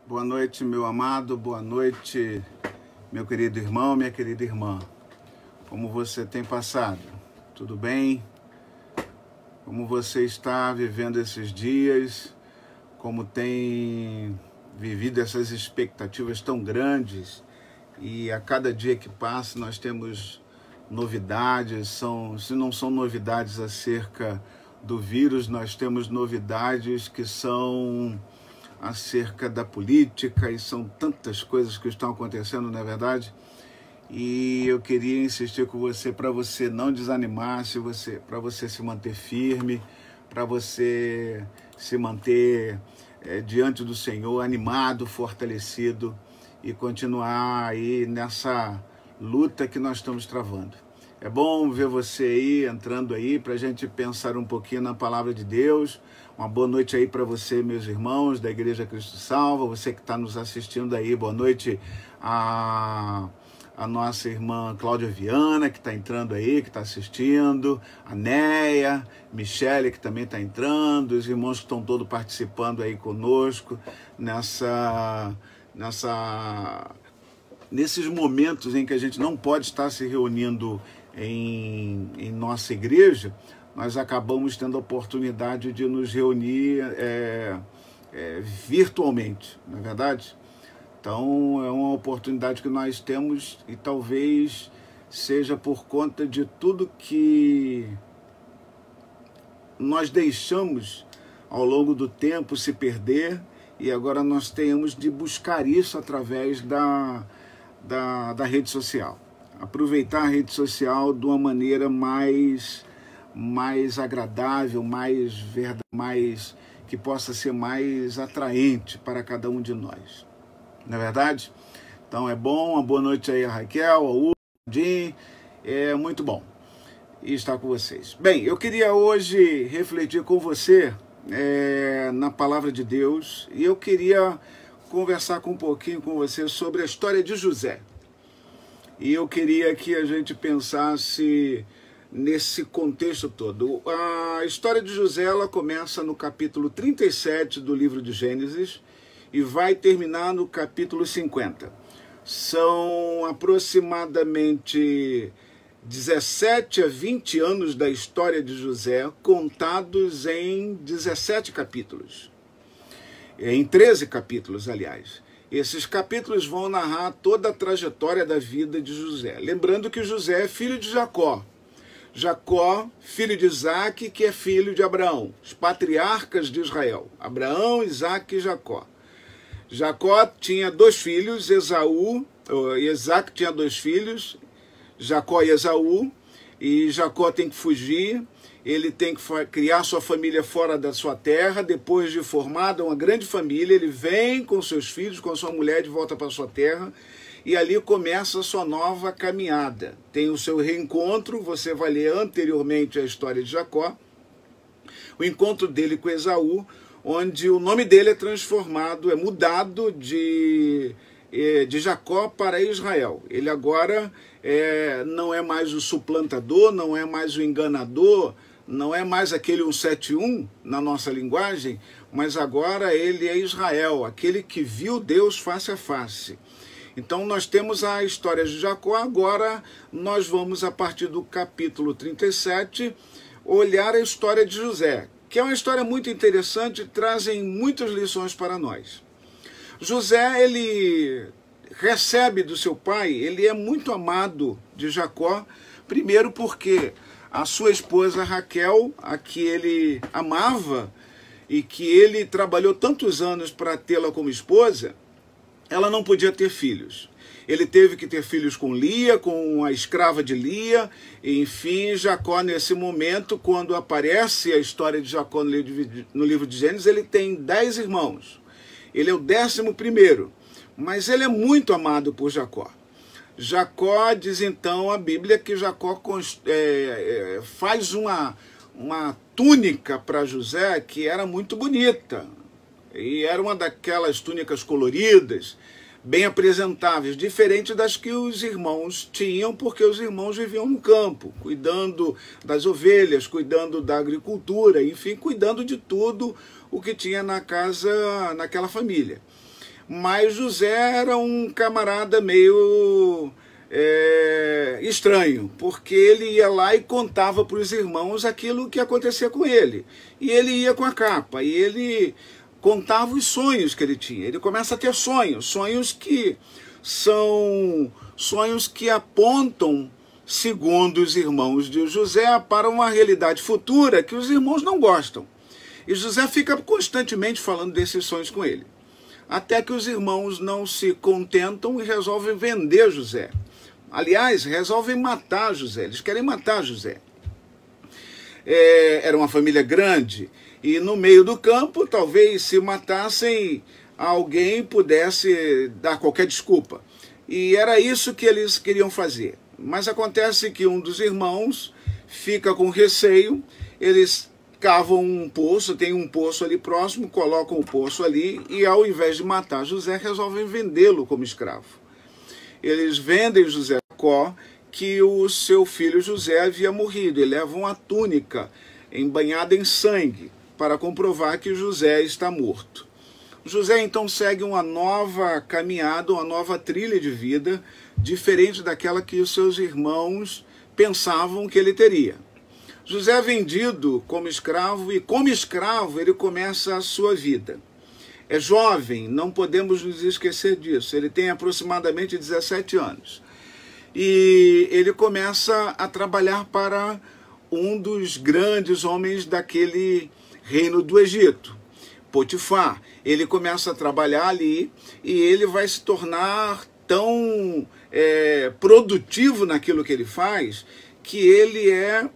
Boa noite, meu amado, boa noite, meu querido irmão, minha querida irmã. Como você tem passado? Tudo bem? Como você está vivendo esses dias? Como tem vivido essas expectativas tão grandes? E a cada dia que passa nós temos novidades, se não são novidades acerca do vírus, nós temos novidades que são acerca da política, e são tantas coisas que estão acontecendo, não é verdade? E eu queria insistir com você para você não desanimar, para você se manter firme, para você se manter diante do Senhor, animado, fortalecido e continuar aí nessa luta que nós estamos travando. É bom ver você aí, entrando aí, para a gente pensar um pouquinho na palavra de Deus. Uma boa noite aí para você, meus irmãos da Igreja Cristo Salva, você que está nos assistindo aí, boa noite a nossa irmã Cláudia Viana, que está entrando aí, que está assistindo, a Neia, Michele, que também está entrando, os irmãos que estão todos participando aí conosco, nesses momentos em que a gente não pode estar se reunindo em nossa igreja, nós acabamos tendo a oportunidade de nos reunir virtualmente, não é verdade? Então é uma oportunidade que nós temos e talvez seja por conta de tudo que nós deixamos ao longo do tempo se perder, e agora nós temos de buscar isso através da rede social. Aproveitar a rede social de uma maneira mais agradável, mais que possa ser mais atraente para cada um de nós. Não é verdade? Então é bom, uma boa noite aí a Raquel, a Hugo, a Jim, é muito bom estar com vocês. Bem, eu queria hoje refletir com você na palavra de Deus, e eu queria conversar um pouquinho com você sobre a história de José. E eu queria que a gente pensasse nesse contexto todo. A história de José, ela começa no capítulo 37 do livro de Gênesis e vai terminar no capítulo 50. São aproximadamente 17 a 20 anos da história de José, contados em 17 capítulos. Em 13 capítulos, aliás. Esses capítulos vão narrar toda a trajetória da vida de José. Lembrando que José é filho de Jacó. Jacó, filho de Isaac, que é filho de Abraão. Os patriarcas de Israel. Abraão, Isaac e Jacó. Jacó tinha dois filhos, Isaac tinha dois filhos, Jacó e Esaú, e Jacó tem que fugir. Ele tem que criar sua família fora da sua terra. Depois de formada uma grande família, ele vem com seus filhos, com sua mulher, de volta para sua terra. E ali começa a sua nova caminhada. Tem o seu reencontro, você vai ler anteriormente a história de Jacó. O encontro dele com Esaú, onde o nome dele é transformado, é mudado de Jacó para Israel. Ele agora não é mais o suplantador, não é mais o enganador, não é mais aquele 171 na nossa linguagem, mas agora ele é Israel, aquele que viu Deus face a face. Então nós temos a história de Jacó. Agora nós vamos, a partir do capítulo 37, olhar a história de José, que é uma história muito interessante e trazem muitas lições para nós. José, ele recebe do seu pai, ele é muito amado de Jacó, primeiro porque a sua esposa Raquel, a que ele amava e que ele trabalhou tantos anos para tê-la como esposa, ela não podia ter filhos. Ele teve que ter filhos com Lia, com a escrava de Lia. Enfim, Jacó, nesse momento, quando aparece a história de Jacó no livro de Gênesis, ele tem 10 irmãos. Ele é o 11º, mas ele é muito amado por Jacó. Jacó, diz então a Bíblia, que Jacó faz uma túnica para José que era muito bonita. E era uma daquelas túnicas coloridas, bem apresentáveis, diferente das que os irmãos tinham, porque os irmãos viviam no campo, cuidando das ovelhas, cuidando da agricultura, enfim, cuidando de tudo o que tinha na casa, naquela família. mas José era um camarada meio estranho, porque ele ia lá e contava para os irmãos aquilo que acontecia com ele. E ele ia com a capa, e ele contava os sonhos que ele tinha. Ele começa a ter sonhos, sonhos que são sonhos que apontam, segundo os irmãos de José, para uma realidade futura que os irmãos não gostam. E José fica constantemente falando desses sonhos com ele. Até que os irmãos não se contentam e resolvem vender José. Aliás, resolvem matar José. Eles querem matar José. Era uma família grande e no meio do campo, talvez se matassem, alguém pudesse dar qualquer desculpa. E era isso que eles queriam fazer. Mas acontece que um dos irmãos fica com receio, eles cavam um poço, tem um poço ali próximo, colocam o poço ali e ao invés de matar José, resolvem vendê-lo como escravo. Eles vendem José a Jacó, que o seu filho José havia morrido, e levam a túnica embanhada em sangue para comprovar que José está morto. José então segue uma nova caminhada, uma nova trilha de vida, diferente daquela que os seus irmãos pensavam que ele teria. José é vendido como escravo e como escravo ele começa a sua vida. É jovem, não podemos nos esquecer disso. Ele tem aproximadamente 17 anos. E ele começa a trabalhar para um dos grandes homens daquele reino do Egito, Potifar. Ele começa a trabalhar ali e ele vai se tornar tão produtivo naquilo que ele faz, que ele é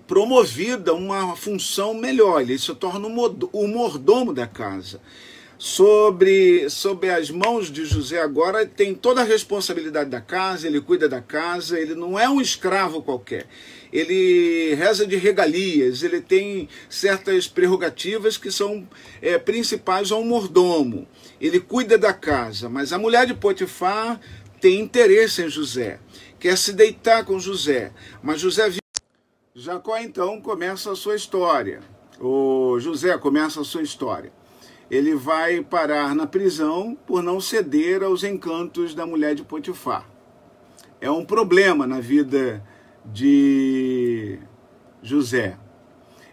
promovido a uma função melhor. Ele se torna o mordomo da casa. Sobre as mãos de José agora tem toda a responsabilidade da casa, ele cuida da casa, ele não é um escravo qualquer. Ele reza de regalias, ele tem certas prerrogativas que são principais a um mordomo. Ele cuida da casa, mas a mulher de Potifar tem interesse em José, quer se deitar com José, mas Jacó então começa a sua história. José começa a sua história. Ele vai parar na prisão por não ceder aos encantos da mulher de Potifar. É um problema na vida de José.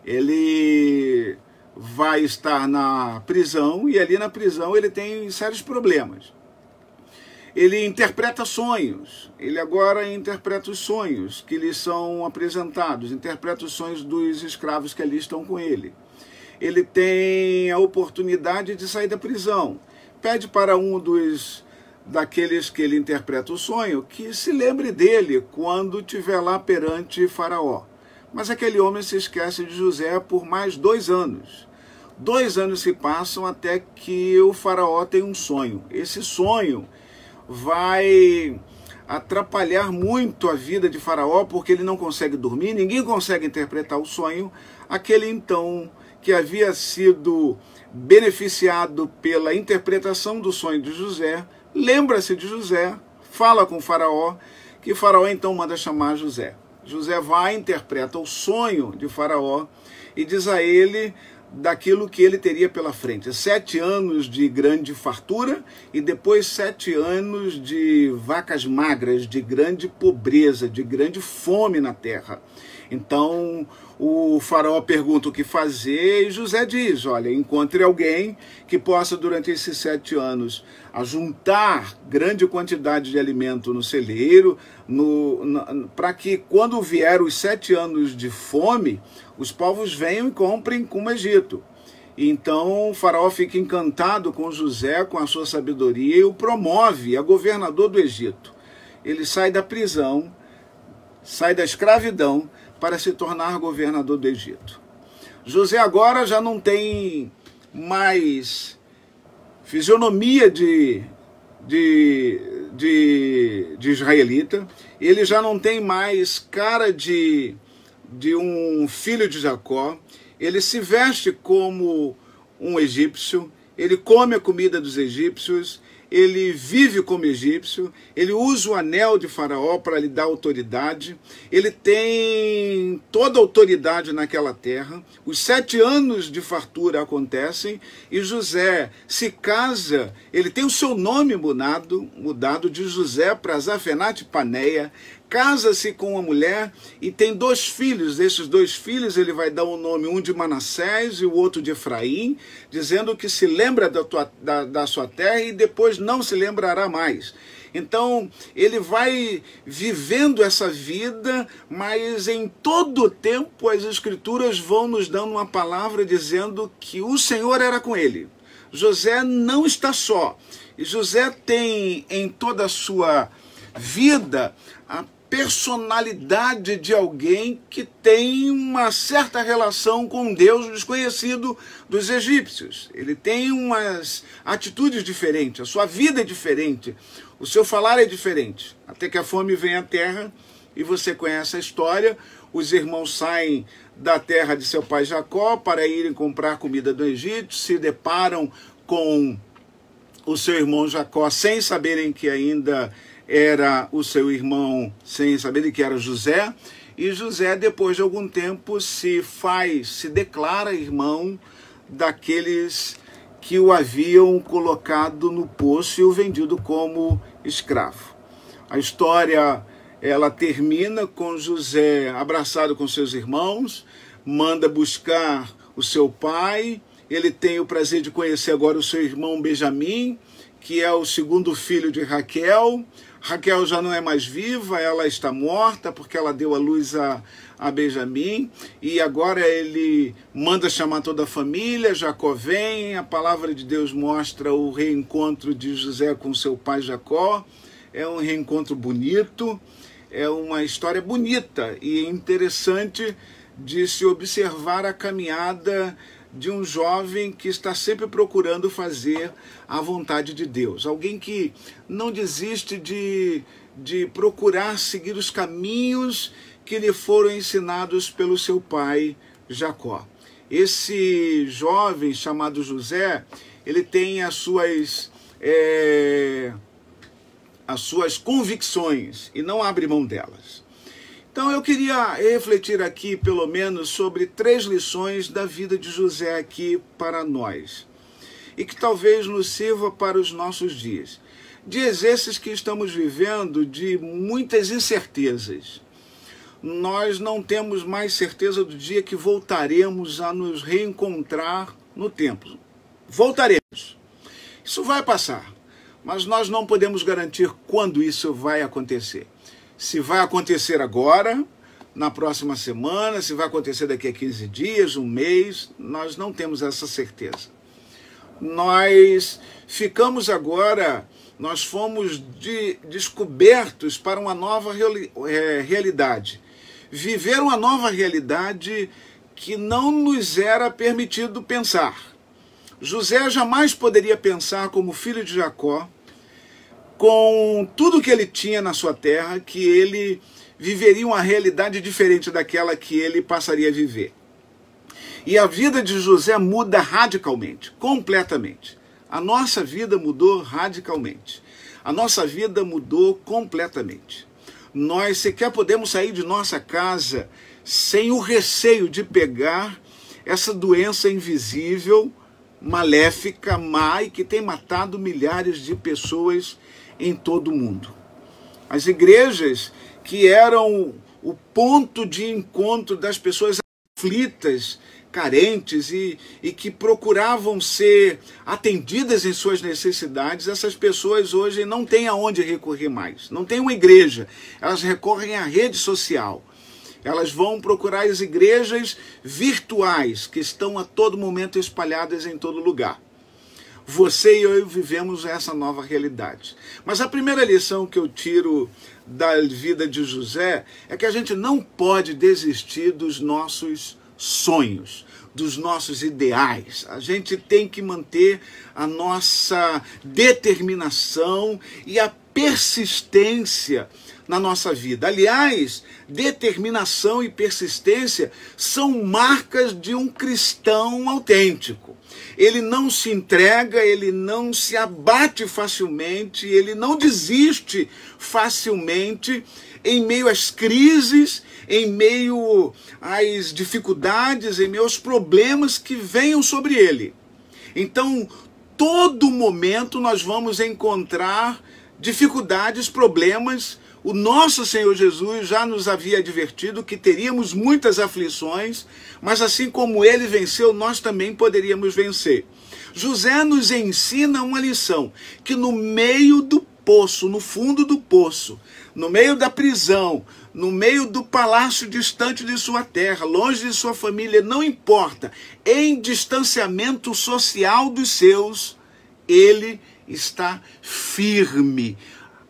Ele vai estar na prisão e ali na prisão ele tem sérios problemas. Ele interpreta sonhos, ele agora interpreta os sonhos que lhe são apresentados, interpreta os sonhos dos escravos que ali estão com ele. Ele tem a oportunidade de sair da prisão. Pede para um daqueles que ele interpreta o sonho que se lembre dele quando estiver lá perante Faraó. Mas aquele homem se esquece de José por mais 2 anos. 2 anos se passam até que o Faraó tem um sonho. Esse sonho vai atrapalhar muito a vida de Faraó, porque ele não consegue dormir, ninguém consegue interpretar o sonho. Aquele então que havia sido beneficiado pela interpretação do sonho de José, lembra-se de José, fala com Faraó, que Faraó então manda chamar José. José vai, interpreta o sonho de Faraó e diz a ele daquilo que ele teria pela frente. 7 anos de grande fartura e depois 7 anos de vacas magras, de grande pobreza, de grande fome na terra. Então o faraó pergunta o que fazer e José diz, olha, encontre alguém que possa durante esses 7 anos ajuntar grande quantidade de alimento no celeiro, para que quando vier os 7 anos de fome, os povos venham e comprem como Egito. Então o faraó fica encantado com José, com a sua sabedoria, e o promove a governador do Egito. Ele sai da prisão, sai da escravidão, para se tornar governador do Egito. José agora já não tem mais fisionomia de israelita, ele já não tem mais cara de um filho de Jacó, ele se veste como um egípcio, ele come a comida dos egípcios, ele vive como egípcio, ele usa o anel de Faraó para lhe dar autoridade, ele tem toda a autoridade naquela terra. Os 7 anos de fartura acontecem e José se casa. Ele tem o seu nome mudado de José para Zafenate Paneia. Casa-se com uma mulher e tem 2 filhos. Desses 2 filhos ele vai dar um nome, um de Manassés e o outro de Efraim, dizendo que se lembra da sua terra e depois não se lembrará mais. Então ele vai vivendo essa vida, mas em todo o tempo as Escrituras vão nos dando uma palavra dizendo que o Senhor era com ele. José não está só. E José tem em toda a sua vida a personalidade de alguém que tem uma certa relação com Deus desconhecido dos egípcios. Ele tem umas atitudes diferentes, a sua vida é diferente, o seu falar é diferente. Até que a fome vem à terra, e você conhece a história. Os irmãos saem da terra de seu pai Jacó para irem comprar comida do Egito, se deparam com o seu irmão Jacó sem saberem que ainda era o seu irmão, sem saberem que era José. E José, depois de algum tempo, se declara irmão daqueles que o haviam colocado no poço e o vendido como escravo. A história, ela termina com José abraçado com seus irmãos, manda buscar o seu pai. Ele tem o prazer de conhecer agora o seu irmão Benjamim, que é o 2º filho de Raquel. Raquel já não é mais viva, ela está morta porque ela deu à luz a Benjamim. E agora ele manda chamar toda a família, Jacó vem, a palavra de Deus mostra o reencontro de José com seu pai Jacó. É um reencontro bonito, é uma história bonita e interessante de se observar a caminhada de um jovem que está sempre procurando fazer a vontade de Deus. Alguém que não desiste de procurar seguir os caminhos que lhe foram ensinados pelo seu pai Jacó. Esse jovem chamado José, ele tem as suas convicções e não abre mão delas. Então eu queria refletir aqui pelo menos sobre 3 lições da vida de José aqui para nós, e que talvez nos sirva para os nossos dias. Dias esses que estamos vivendo de muitas incertezas. Nós não temos mais certeza do dia que voltaremos a nos reencontrar no templo. Voltaremos. Isso vai passar, mas nós não podemos garantir quando isso vai acontecer. Se vai acontecer agora, na próxima semana, se vai acontecer daqui a 15 dias, um mês, nós não temos essa certeza. Nós ficamos agora, nós fomos descobertos para uma nova realidade. Viver uma nova realidade que não nos era permitido pensar. José jamais poderia pensar como filho de Jacó, com tudo que ele tinha na sua terra, que ele viveria uma realidade diferente daquela que ele passaria a viver. E a vida de José muda radicalmente, completamente. A nossa vida mudou radicalmente. A nossa vida mudou completamente. Nós sequer podemos sair de nossa casa sem o receio de pegar essa doença invisível, maléfica, má, e que tem matado milhares de pessoas em todo o mundo. As igrejas que eram o ponto de encontro das pessoas aflitas, carentes e que procuravam ser atendidas em suas necessidades, essas pessoas hoje não têm aonde recorrer mais. Não tem uma igreja, elas recorrem à rede social. Elas vão procurar as igrejas virtuais que estão a todo momento espalhadas em todo lugar. Você e eu vivemos essa nova realidade. Mas a primeira lição que eu tiro da vida de José é que a gente não pode desistir dos nossos sonhos, dos nossos ideais. A gente tem que manter a nossa determinação e a persistência na nossa vida. Aliás, determinação e persistência são marcas de um cristão autêntico. Ele não se entrega, ele não se abate facilmente, ele não desiste facilmente em meio às crises, em meio às dificuldades, em meio aos problemas que venham sobre ele. Então, todo momento nós vamos encontrar dificuldades, problemas. O nosso Senhor Jesus já nos havia advertido que teríamos muitas aflições, mas assim como ele venceu, nós também poderíamos vencer. José nos ensina uma lição, que no meio do poço, no fundo do poço, no meio da prisão, no meio do palácio distante de sua terra, longe de sua família, não importa, em distanciamento social dos seus, ele está firme,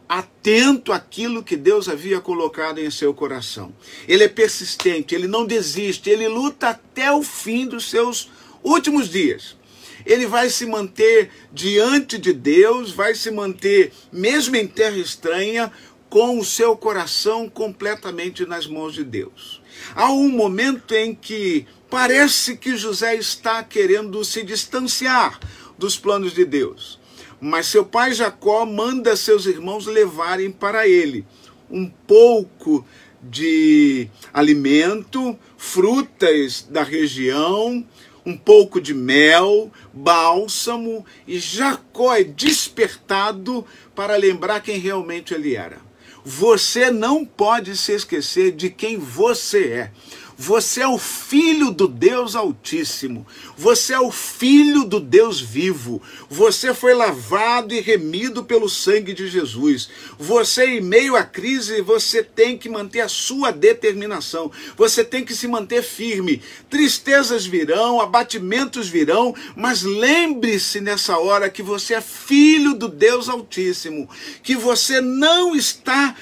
atento àquilo que Deus havia colocado em seu coração. Ele é persistente, ele não desiste, ele luta até o fim dos seus últimos dias. Ele vai se manter diante de Deus, vai se manter mesmo em terra estranha, com o seu coração completamente nas mãos de Deus. Há um momento em que parece que José está querendo se distanciar dos planos de Deus. Mas seu pai Jacó manda seus irmãos levarem para ele um pouco de alimento, frutas da região, um pouco de mel, bálsamo, e Jacó é despertado para lembrar quem realmente ele era. Você não pode se esquecer de quem você é. Você é o filho do Deus Altíssimo. Você é o filho do Deus vivo. Você foi lavado e remido pelo sangue de Jesus. Você, em meio à crise, você tem que manter a sua determinação. Você tem que se manter firme. Tristezas virão, abatimentos virão, mas lembre-se nessa hora que você é filho do Deus Altíssimo, que você não está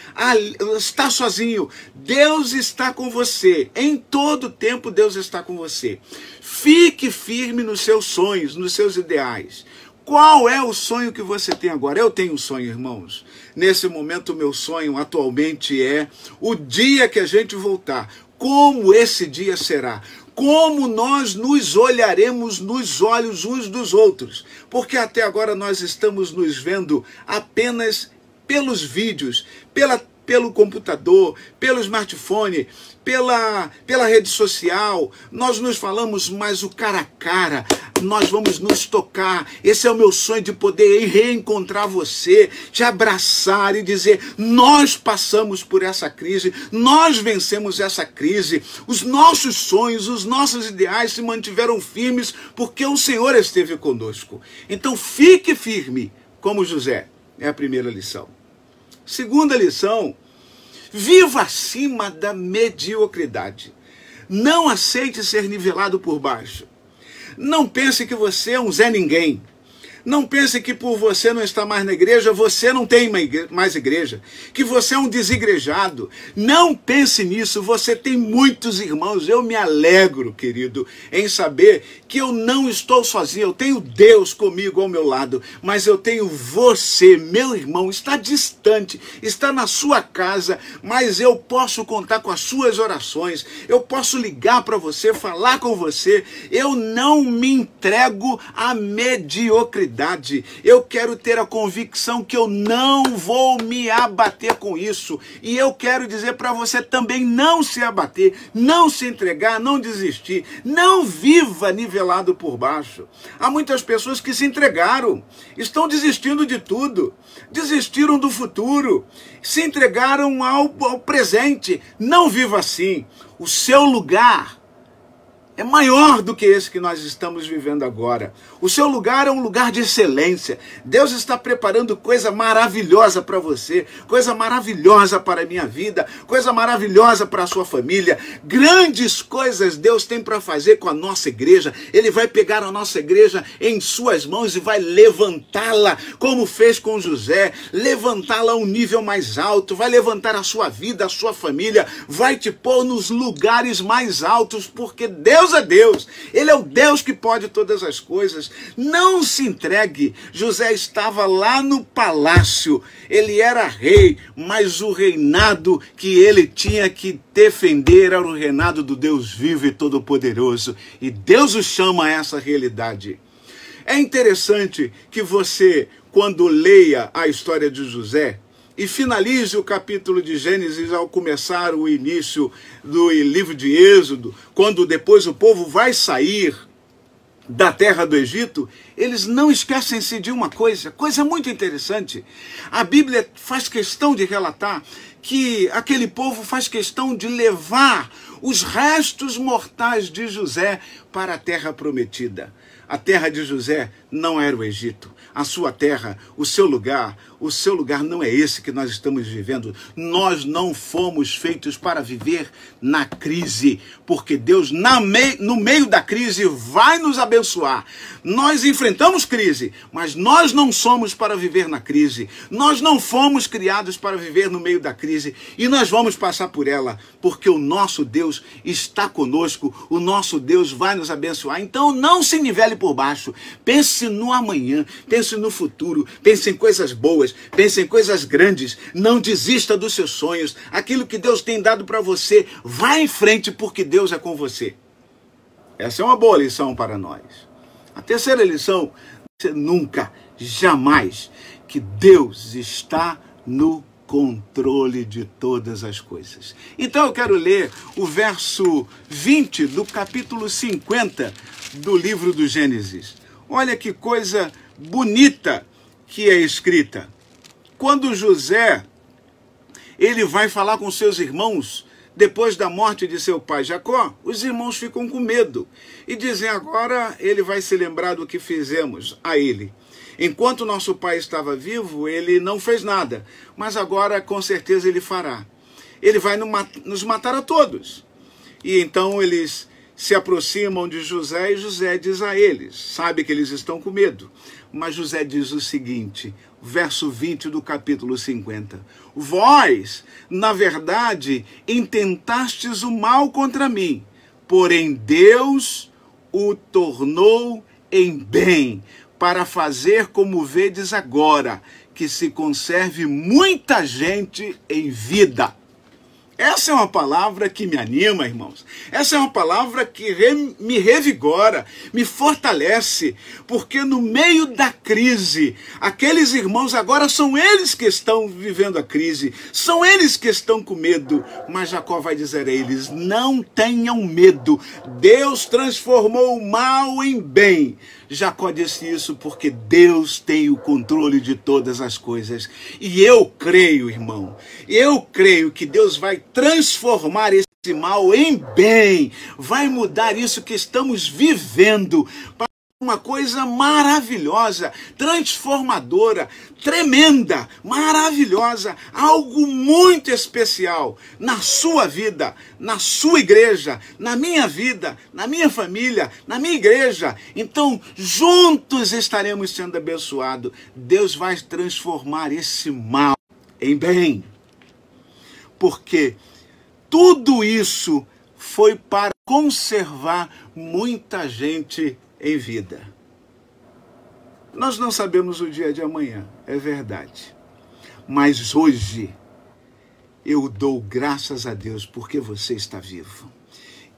sozinho. Deus está com você. Em todo tempo Deus está com você. Fique firme nos seus sonhos, nos seus ideais. Qual é o sonho que você tem agora? Eu tenho um sonho, irmãos. Nesse momento, o meu sonho atualmente é o dia que a gente voltar. Como esse dia será? Como nós nos olharemos nos olhos uns dos outros? Porque até agora nós estamos nos vendo apenas pelos vídeos, pelo computador, pelo smartphone, pela rede social. Nós nos falamos, mas o cara a cara, nós vamos nos tocar. Esse é o meu sonho, de poder reencontrar você, te abraçar e dizer, nós passamos por essa crise, nós vencemos essa crise, os nossos sonhos, os nossos ideais se mantiveram firmes porque o Senhor esteve conosco. Então fique firme, como José. É a primeira lição. Segunda lição, viva acima da mediocridade. Não aceite ser nivelado por baixo. Não pense que você é um Zé Ninguém. Não pense que por você não estar mais na igreja, você não tem mais igreja. Que você é um desigrejado. Não pense nisso, você tem muitos irmãos. Eu me alegro, querido, em saber que eu não estou sozinho. Eu tenho Deus comigo ao meu lado. Mas eu tenho você, meu irmão, está distante, está na sua casa. Mas eu posso contar com as suas orações. Eu posso ligar para você, falar com você. Eu não me entrego à mediocridade. Eu quero ter a convicção que eu não vou me abater com isso. E eu quero dizer para você também não se abater, não se entregar, não desistir. Não viva nivelado por baixo. Há muitas pessoas que se entregaram, estão desistindo de tudo, desistiram do futuro, se entregaram ao presente. Não viva assim. O seu lugar é maior do que esse que nós estamos vivendo agora. O seu lugar é um lugar de excelência. Deus está preparando coisa maravilhosa para você, coisa maravilhosa para a minha vida, coisa maravilhosa para a sua família. Grandes coisas Deus tem para fazer com a nossa igreja. Ele vai pegar a nossa igreja em suas mãos e vai levantá-la, como fez com José, levantá-la a um nível mais alto, vai levantar a sua vida, a sua família, vai te pôr nos lugares mais altos, porque Deus Deus é Deus. Ele é o Deus que pode todas as coisas. Não se entregue. José estava lá no palácio. Ele era rei, mas o reinado que ele tinha que defender era o reinado do Deus vivo e todo-poderoso. E Deus o chama a essa realidade. É interessante que você, quando leia a história de José, e finalize o capítulo de Gênesis ao começar o início do livro de Êxodo, quando depois o povo vai sair da terra do Egito, eles não esquecem-se de uma coisa muito interessante. A Bíblia faz questão de relatar que aquele povo faz questão de levar os restos mortais de José para a terra prometida. A terra de José não era o Egito. A sua terra, o seu lugar não é esse que nós estamos vivendo. Nós não fomos feitos para viver na crise, porque Deus, no meio da crise, vai nos abençoar. Nós enfrentamos crise, mas nós não somos para viver na crise. Nós não fomos criados para viver no meio da crise, e nós vamos passar por ela, porque o nosso Deus está conosco, o nosso Deus vai nos abençoar. Então não se nivele por baixo, pense no amanhã, pense no futuro, pense em coisas boas, pense em coisas grandes, não desista dos seus sonhos. Aquilo que Deus tem dado para você, vá em frente, porque Deus é com você. Essa é uma boa lição para nós. A terceira lição, você nunca, jamais, que Deus está no controle de todas as coisas. Então eu quero ler o verso 20 do capítulo 50 do livro do Gênesis. Olha que coisa bonita que é escrita. Quando José, ele vai falar com seus irmãos depois da morte de seu pai Jacó, os irmãos ficam com medo e dizem: agora ele vai se lembrar do que fizemos a ele. Enquanto nosso pai estava vivo, ele não fez nada, mas agora com certeza ele fará. Ele vai nos matar a todos. E então eles se aproximam de José e José diz a eles, sabe que eles estão com medo, mas José diz o seguinte, verso 20 do capítulo 50. Vós, na verdade, intentastes o mal contra mim, porém Deus o tornou em bem, para fazer como vedes agora, que se conserve muita gente em vida. Essa é uma palavra que me anima, irmãos. Essa é uma palavra que me revigora, me fortalece, porque no meio da crise, aqueles irmãos agora são eles que estão vivendo a crise, são eles que estão com medo, mas Jacó vai dizer a eles, não tenham medo, Deus transformou o mal em bem. Jacó disse isso porque Deus tem o controle de todas as coisas. E eu creio, irmão, eu creio que Deus vai transformar esse mal em bem, vai mudar isso que estamos vivendo para uma coisa maravilhosa, transformadora, tremenda, maravilhosa, algo muito especial na sua vida, na sua igreja, na minha vida, na minha família, na minha igreja. Então, juntos estaremos sendo abençoados. Deus vai transformar esse mal em bem, porque tudo isso foi para conservar muita gente em vida. Nós não sabemos o dia de amanhã, é verdade. Mas hoje eu dou graças a Deus porque você está vivo.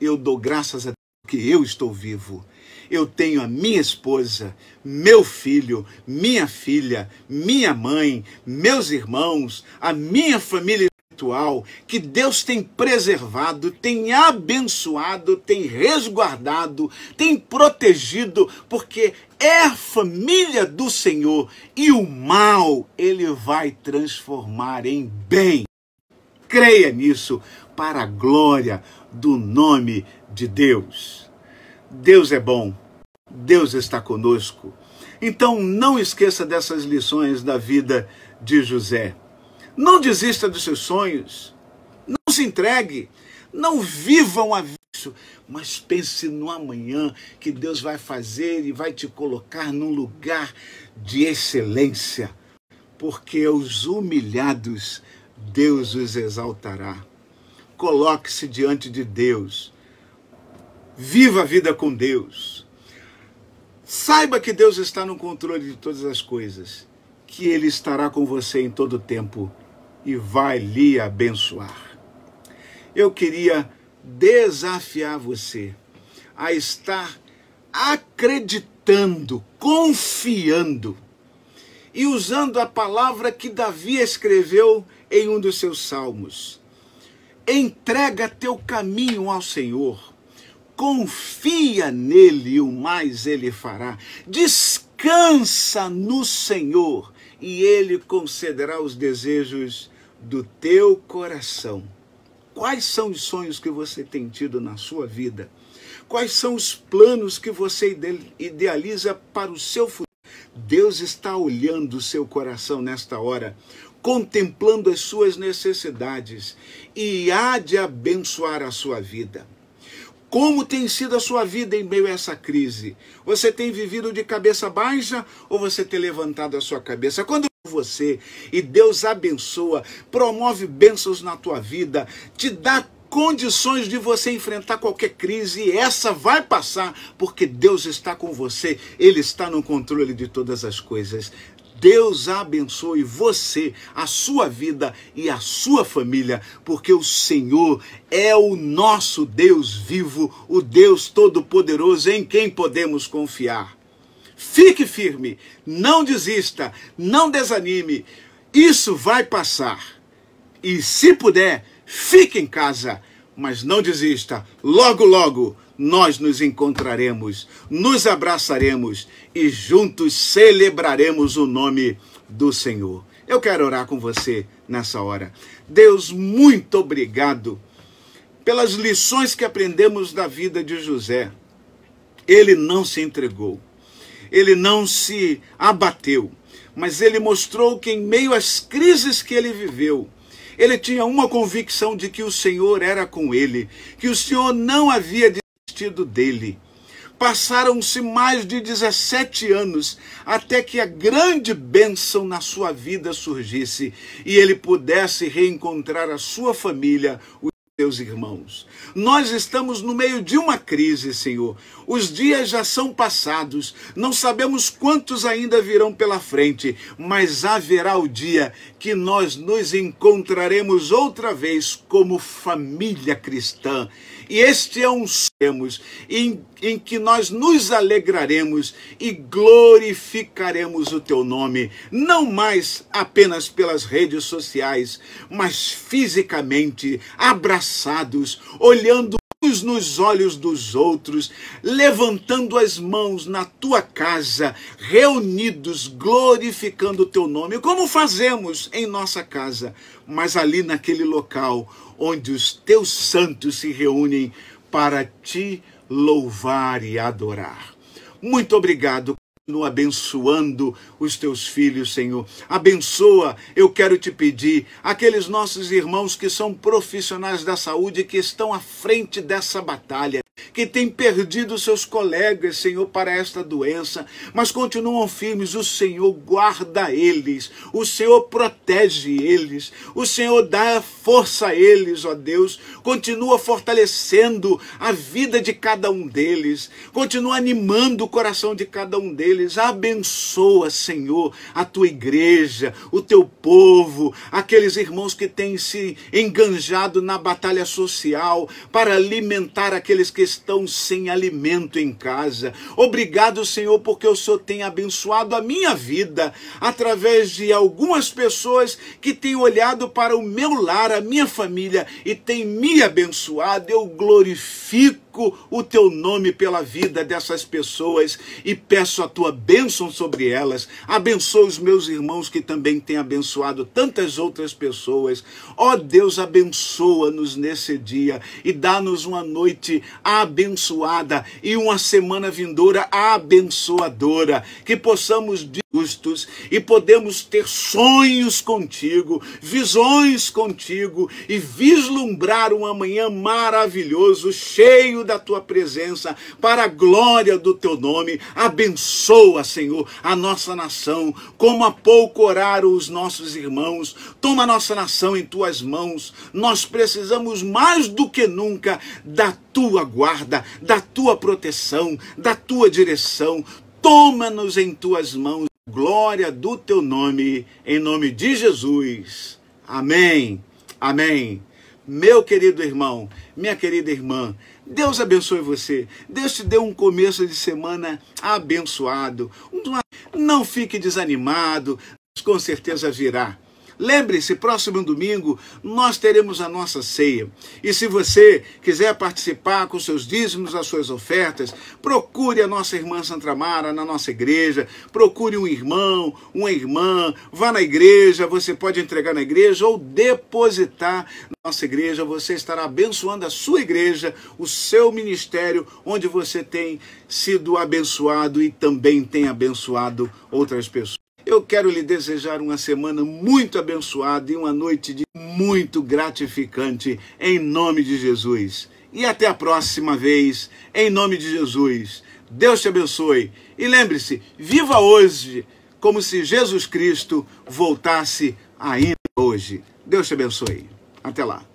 Eu dou graças a Deus porque eu estou vivo. Eu tenho a minha esposa, meu filho, minha filha, minha mãe, meus irmãos, a minha família espiritual, que Deus tem preservado, tem abençoado, tem resguardado, tem protegido, porque é a família do Senhor e o mal Ele vai transformar em bem. Creia nisso para a glória do nome de Deus. Deus é bom, Deus está conosco. Então não esqueça dessas lições da vida de José. Não desista dos seus sonhos, não se entregue, não viva um aviso, mas pense no amanhã que Deus vai fazer e vai te colocar num lugar de excelência, porque os humilhados Deus os exaltará. Coloque-se diante de Deus, Viva a vida com Deus. Saiba que Deus está no controle de todas as coisas, que Ele estará com você em todo o tempo e vai lhe abençoar. Eu queria desafiar você a estar acreditando, confiando e usando a palavra que Davi escreveu em um dos seus salmos. Entrega teu caminho ao Senhor, confia nele e o mais ele fará. Descansa no Senhor e ele concederá os desejos do teu coração. Quais são os sonhos que você tem tido na sua vida? Quais são os planos que você idealiza para o seu futuro? Deus está olhando o seu coração nesta hora, contemplando as suas necessidades e há de abençoar a sua vida. Como tem sido a sua vida em meio a essa crise? Você tem vivido de cabeça baixa ou você tem levantado a sua cabeça? Quando você e Deus abençoa, promove bênçãos na tua vida, te dá condições de você enfrentar qualquer crise, e essa vai passar, porque Deus está com você, Ele está no controle de todas as coisas. Deus abençoe você, a sua vida e a sua família, porque o Senhor é o nosso Deus vivo, o Deus Todo-Poderoso em quem podemos confiar. Fique firme, não desista, não desanime, isso vai passar. E se puder, fique em casa, mas não desista. Logo, logo, nós nos encontraremos, nos abraçaremos e juntos celebraremos o nome do Senhor. Eu quero orar com você nessa hora. Deus, muito obrigado pelas lições que aprendemos da vida de José. Ele não se entregou, ele não se abateu, mas ele mostrou que em meio às crises que ele viveu, ele tinha uma convicção de que o Senhor era com ele, que o Senhor não havia desistido dele. Passaram-se mais de 17 anos até que a grande bênção na sua vida surgisse e ele pudesse reencontrar a sua família, os seus irmãos. Nós estamos no meio de uma crise, Senhor. Os dias já são passados, não sabemos quantos ainda virão pela frente, mas haverá o dia que nós nos encontraremos outra vez como família cristã. E este é um sonho em que nós nos alegraremos e glorificaremos o teu nome, não mais apenas pelas redes sociais, mas fisicamente, abraçados, olhando uns nos olhos dos outros, levantando as mãos na tua casa, reunidos, glorificando o teu nome, como fazemos em nossa casa, mas ali naquele local onde os teus santos se reúnem para te louvar e adorar. Muito obrigado. Continua abençoando os teus filhos, Senhor. Abençoa, eu quero te pedir, aqueles nossos irmãos que são profissionais da saúde, que estão à frente dessa batalha, que têm perdido seus colegas, Senhor, para esta doença, mas continuam firmes. O Senhor guarda eles, o Senhor protege eles, o Senhor dá força a eles, ó Deus. Continua fortalecendo a vida de cada um deles, continua animando o coração de cada um deles. Abençoa, Senhor, a tua igreja, o teu povo, aqueles irmãos que têm se enganjado na batalha social para alimentar aqueles que estão sem alimento em casa. Obrigado, Senhor, porque o Senhor tem abençoado a minha vida através de algumas pessoas que têm olhado para o meu lar, a minha família, e têm me abençoado. Eu glorifico o teu nome pela vida dessas pessoas e peço a tua bênção sobre elas. Abençoa os meus irmãos que também têm abençoado tantas outras pessoas. Ó Deus, abençoa-nos nesse dia e dá-nos uma noite abençoada e uma semana vindoura abençoadora, que possamos justos e podemos ter sonhos contigo, visões contigo e vislumbrar um amanhã maravilhoso, cheio da tua presença, para a glória do teu nome. Abençoa, Senhor, a nossa nação, como há pouco oraram os nossos irmãos. Toma a nossa nação em tuas mãos. Nós precisamos mais do que nunca da tua guarda, da tua proteção, da tua direção. Toma-nos em tuas mãos. Glória do teu nome, em nome de Jesus. Amém. Amém. Meu querido irmão, minha querida irmã, Deus abençoe você. Deus te dê um começo de semana abençoado. Não fique desanimado, com certeza virá. Lembre-se, próximo domingo nós teremos a nossa ceia. E se você quiser participar com seus dízimos, as suas ofertas, procure a nossa irmã Sandra Mara na nossa igreja, procure um irmão, uma irmã, vá na igreja, você pode entregar na igreja ou depositar na nossa igreja. Você estará abençoando a sua igreja, o seu ministério, onde você tem sido abençoado e também tem abençoado outras pessoas. Eu quero lhe desejar uma semana muito abençoada e uma noite muito gratificante, em nome de Jesus. E até a próxima vez, em nome de Jesus. Deus te abençoe. E lembre-se, viva hoje como se Jesus Cristo voltasse ainda hoje. Deus te abençoe. Até lá.